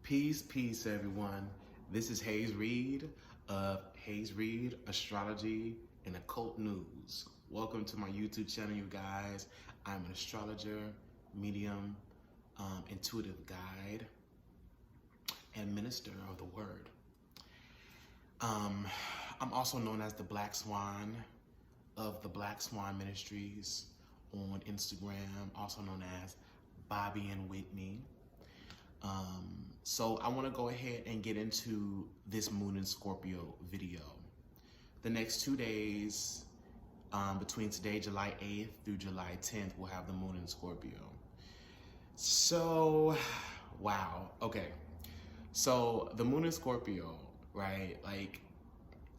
Peace, everyone. This is Hayes Reed of Hayes Reed Astrology and Occult News. Welcome to my YouTube channel, you guys. I'm an astrologer, medium, intuitive guide, and minister of the word. I'm also known as the Black Swan of the Black Swan Ministries on Instagram, also known as Bobby and Whitney. So I want to go ahead and get into this Moon in Scorpio video. The next 2 days, between today, July 8th through July 10th, we'll have the Moon in Scorpio. So, wow. Okay. So the Moon in Scorpio, right? Like,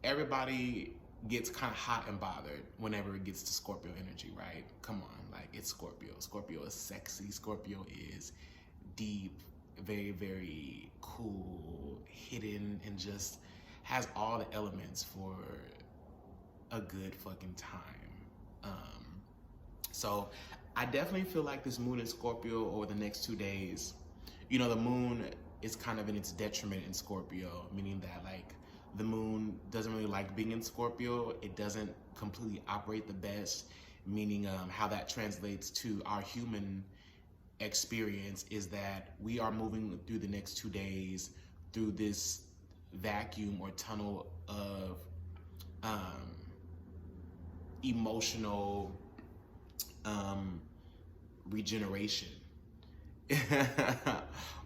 everybody gets kind of hot and bothered whenever it gets to Scorpio energy, right? Come on, like, it's Scorpio. Scorpio is sexy. Scorpio is deep, very, very cool, hidden, and just has all the elements for a good fucking time. So I definitely feel like this Moon in Scorpio over the next 2 days, you know, the moon is kind of in its detriment in Scorpio, meaning that, like, the moon doesn't really like being in Scorpio. It doesn't completely operate the best, meaning how that translates to our human experience is that we are moving through the next 2 days through this vacuum or tunnel of emotional regeneration.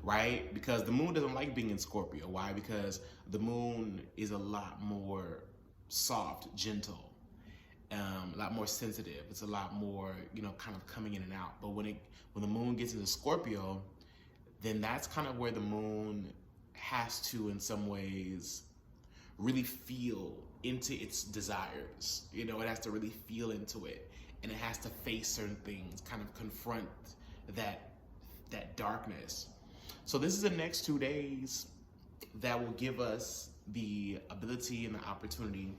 Right? Because the moon doesn't like being in Scorpio. Why? Because the moon is a lot more soft, gentle, a lot more sensitive. It's a lot more, you know, kind of coming in and out. But when the moon gets into Scorpio, then that's kind of where the moon has to, in some ways, really feel into its desires. You know, it has to really feel into it, and it has to face certain things, kind of confront that darkness. So this is the next 2 days that will give us the ability and the opportunity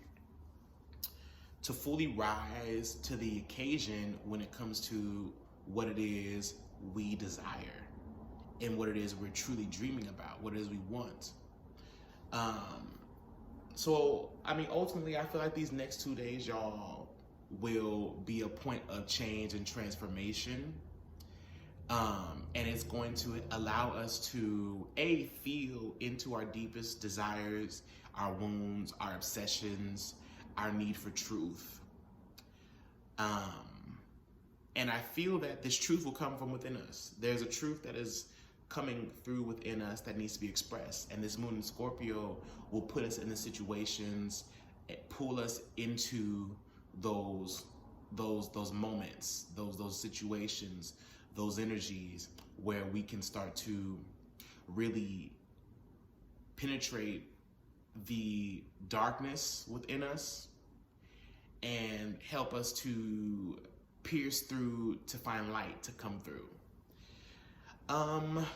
to fully rise to the occasion when it comes to what it is we desire and what it is we're truly dreaming about, what it is we want. So, I mean, ultimately, I feel like these next 2 days, y'all, will be a point of change and transformation. And it's going to allow us to, feel into our deepest desires, our wounds, our obsessions, our need for truth. And I feel that this truth will come from within us. There's a truth that is coming through within us that needs to be expressed. And this Moon in Scorpio will put us in the situations, pull us into those moments, those situations, those energies where we can start to really penetrate the darkness within us and help us to pierce through to find light to come through.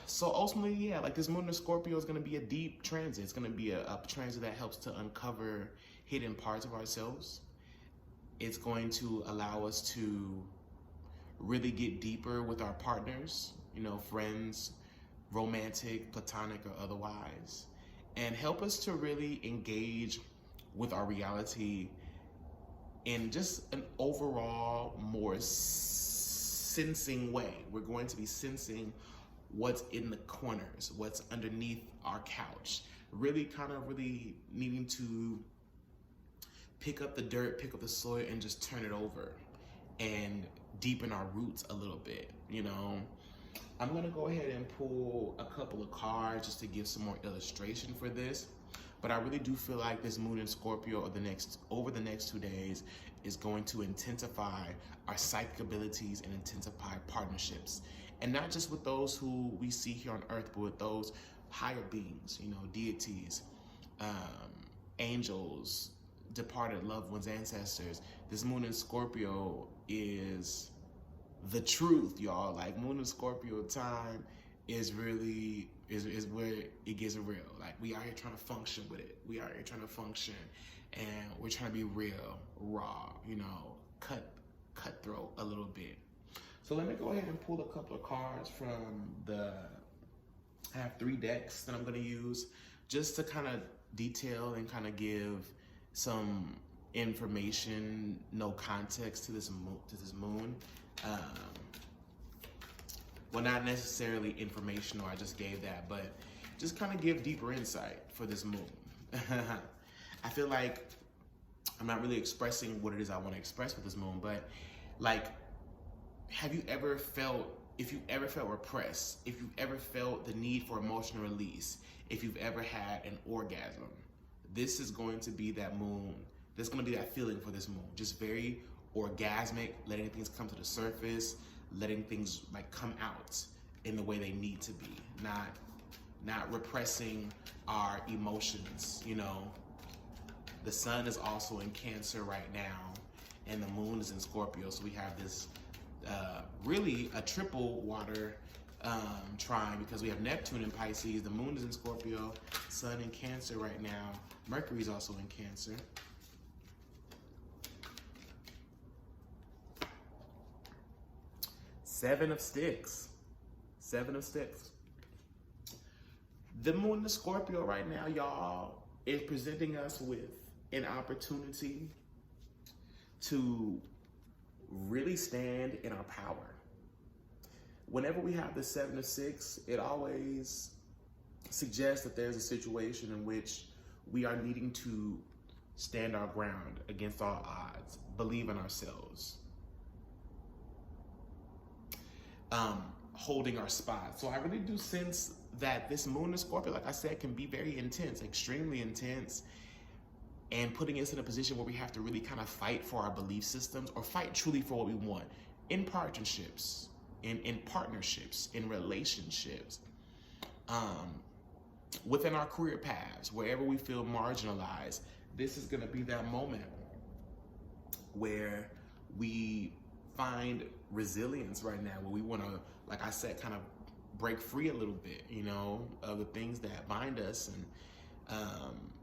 So ultimately, yeah, like, this Moon in Scorpio is going to be a deep transit. It's going to be a transit that helps to uncover hidden parts of ourselves. It's going to allow us to really get deeper with our partners, you know, friends, romantic, platonic, or otherwise, and help us to really engage with our reality in just an overall more sensing way. We're going to be sensing what's in the corners, what's underneath our couch, really needing to pick up the dirt, pick up the soil, and just turn it over and deepen our roots a little bit, you know. I'm gonna go ahead and pull a couple of cards just to give some more illustration for this. But I really do feel like this Moon in Scorpio over the next 2 days is going to intensify our psychic abilities and intensify partnerships. And not just with those who we see here on Earth, but with those higher beings, you know, deities, angels, departed loved ones, ancestors. This Moon in Scorpio is the truth, y'all. Like, Moon in Scorpio time is really is where it gets real. Like, we out here trying to function with it. We out here trying to function, and we're trying to be real, raw, you know, cutthroat a little bit. So let me go ahead and pull a couple of cards from the I have 3 decks that I'm going to use just to kind of detail and kind of give some information, no context to this moon. Well, not necessarily informational, I just gave that, but just kind of give deeper insight for this moon. I feel like I'm not really expressing what it is I want to express with this moon, but like, have you ever felt, if you've ever felt repressed, if you've ever felt the need for emotional release, if you've ever had an orgasm, this is going to be that moon. There's going to be that feeling for this moon. Just very orgasmic, letting things come to the surface, letting things like come out in the way they need to be, not repressing our emotions. You know, the sun is also in Cancer right now, and the moon is in Scorpio, so we have this really a triple water trine, because we have Neptune in Pisces, the moon is in Scorpio, sun in Cancer right now, Mercury is also in Cancer. Seven of Sticks. The moon in Scorpio right now, y'all, is presenting us with an opportunity to really stand in our power. Whenever we have the 7 of 6, it always suggests that there's a situation in which we are needing to stand our ground against all odds, believe in ourselves, holding our spot. So I really do sense that this moon in Scorpio, like I said, can be very intense, extremely intense, and putting us in a position where we have to really kind of fight for our belief systems, or fight truly for what we want in partnerships, in partnerships, in relationships, within our career paths, wherever we feel marginalized. This is going to be that moment where we find resilience right now, where we want to, like I said, kind of break free a little bit, you know, of the things that bind us, and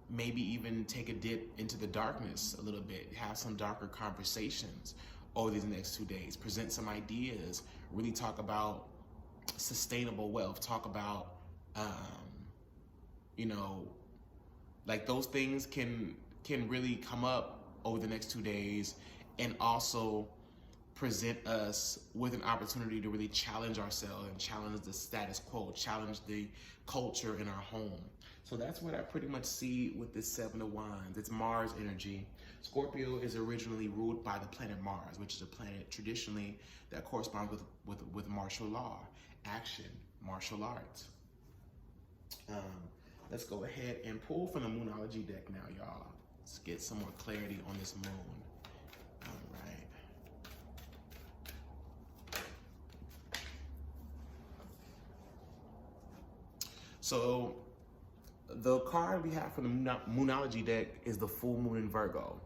maybe even take a dip into the darkness a little bit, have some darker conversations over these next 2 days, present some ideas, really talk about sustainable wealth, talk about, you know, like those things can really come up over the next 2 days, and also present us with an opportunity to really challenge ourselves and challenge the status quo, challenge the culture in our home. So that's what I pretty much see with this 7 of Wands. It's Mars energy. Scorpio is originally ruled by the planet Mars, which is a planet traditionally that corresponds with martial law, action, martial arts. Let's go ahead and pull from the Moonology deck now, y'all. Let's get some more clarity on this moon. All right. So the card we have from the Moonology deck is the full moon in Virgo.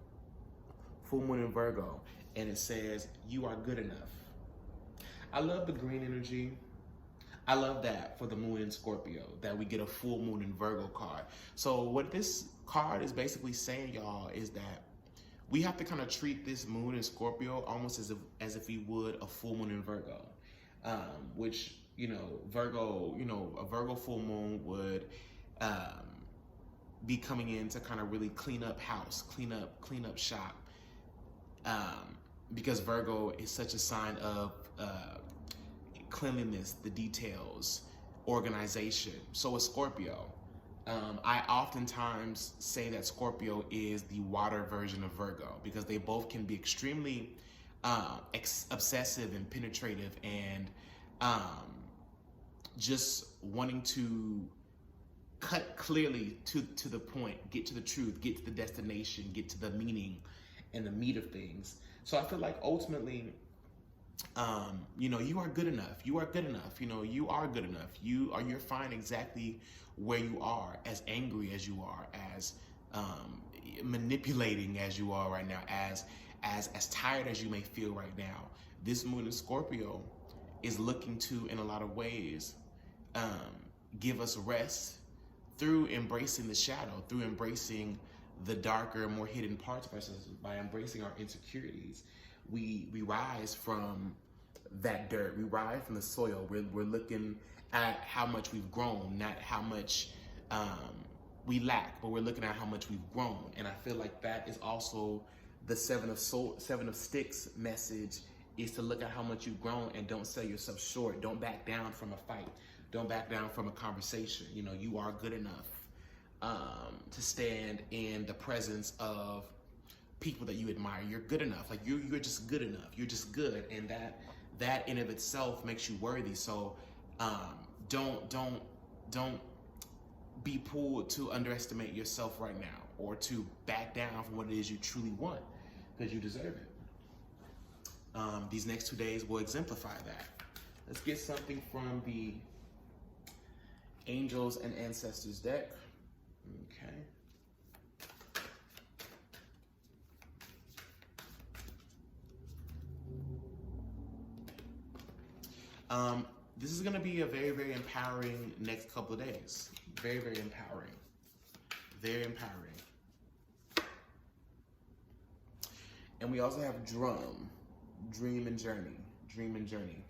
Full moon in Virgo. And it says, you are good enough. I love the green energy. I love that for the moon in Scorpio, that we get a full moon in Virgo card. So what this card is basically saying, y'all, is that we have to kind of treat this moon in Scorpio almost as if we would a full moon in Virgo, which, you know, Virgo, you know, a Virgo full moon would be coming in to kind of really clean up house, clean up shop, because Virgo is such a sign of cleanliness, the details, organization. So is Scorpio. I oftentimes say that Scorpio is the water version of Virgo, because they both can be extremely obsessive and penetrative, and just wanting to cut clearly to the point, get to the truth, get to the destination, get to the meaning and the meat of things. So I feel like ultimately, you know, you are good enough. You are good enough. You know, you are good enough. You're fine exactly where you are, as angry as you are, as manipulating as you are right now, as tired as you may feel right now. This moon in Scorpio is looking to, in a lot of ways, give us rest through embracing the shadow, through embracing the darker, more hidden parts of ourselves. By embracing our insecurities, we rise from that dirt. We rise from the soil. We're looking at how much we've grown, not how much we lack, but we're looking at how much we've grown. And I feel like that is also the seven of sticks message, is to look at how much you've grown and don't sell yourself short. Don't back down from a fight. Don't back down from a conversation. You know, you are good enough to stand in the presence of people that you admire. You're good enough. Like you're just good enough. You're just good, and that in of itself makes you worthy. So don't be pulled to underestimate yourself right now, or to back down from what it is you truly want, because you deserve it. These next 2 days will exemplify that. Let's get something from the Angels and Ancestors deck. Okay. This is going to be a very, very empowering next couple of days. Very, very empowering. Very empowering. And we also have Dream and Journey. Dream and Journey.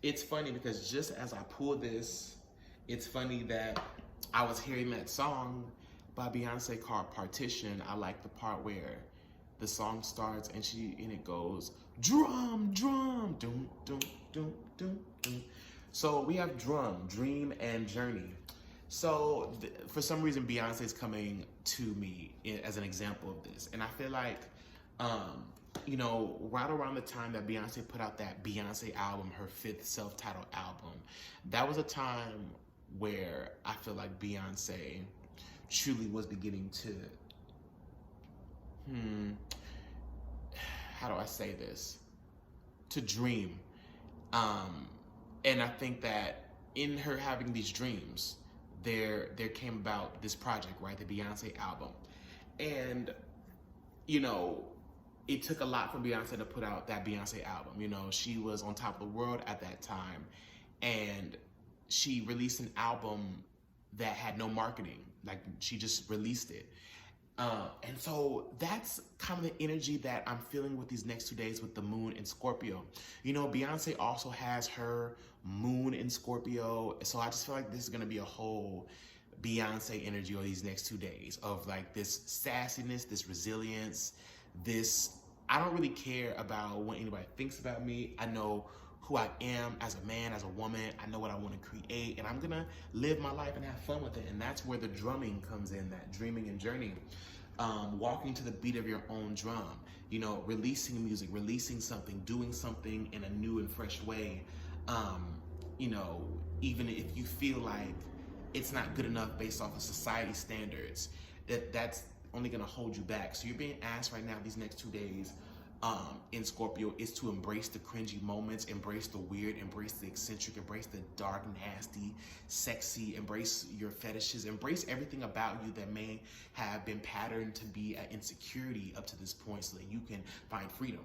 It's funny because just as I pull this, it's funny that I was hearing that song by Beyonce called Partition. I like the part where the song starts and it goes, drum, drum, doom, doom, doom, doom, doom. So we have Dream and Journey. So for some reason, Beyonce is coming to me as an example of this. And I feel like, you know, right around the time that Beyonce put out that Beyonce album, her 5th self-titled album, that was a time where I feel like Beyonce truly was beginning to, how do I say this? To dream. And I think that in her having these dreams, there came about this project, right? The Beyonce album. And, you know, it took a lot for Beyonce to put out that Beyonce album. You know, she was on top of the world at that time, and she released an album that had no marketing. Like, she just released it. And so that's kind of the energy that I'm feeling with these next 2 days with the moon in Scorpio. You know, Beyonce also has her moon in Scorpio. So I just feel like this is going to be a whole Beyonce energy over these next 2 days of like this sassiness, this resilience, I don't really care about what anybody thinks about me. I know who I am as a man, as a woman. I know what I want to create, and I'm going to live my life and have fun with it. And that's where the drumming comes in, that dreaming and journey. Walking to the beat of your own drum, you know, releasing music, releasing something, doing something in a new and fresh way. You know, even if you feel like it's not good enough based off of society standards, that's only going to hold you back. So you're being asked right now these next 2 days in Scorpio is to embrace the cringy moments, embrace the weird, embrace the eccentric, embrace the dark, nasty, sexy, embrace your fetishes, embrace everything about you that may have been patterned to be an insecurity up to this point, so that you can find freedom.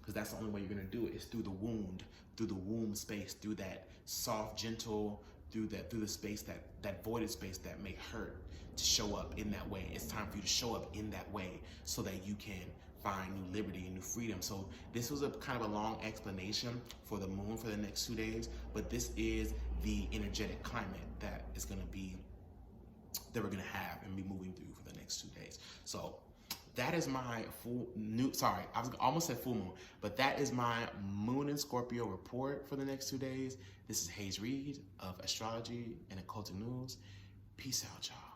Because that's the only way you're going to do it, is through the wound, through the womb space, through that soft, gentle, through the space, that voided space that may hurt, to show up in that way. It's time for you to show up in that way so that you can find new liberty and new freedom. So this was a kind of a long explanation for the moon for the next 2 days, but this is the energetic climate that is going to be, that we're going to have and be moving through for the next 2 days. So that is my I was almost said full moon, but that is my moon in Scorpio report for the next 2 days. This is Hayes Reed of Astrology and Occultic News. Peace out, y'all.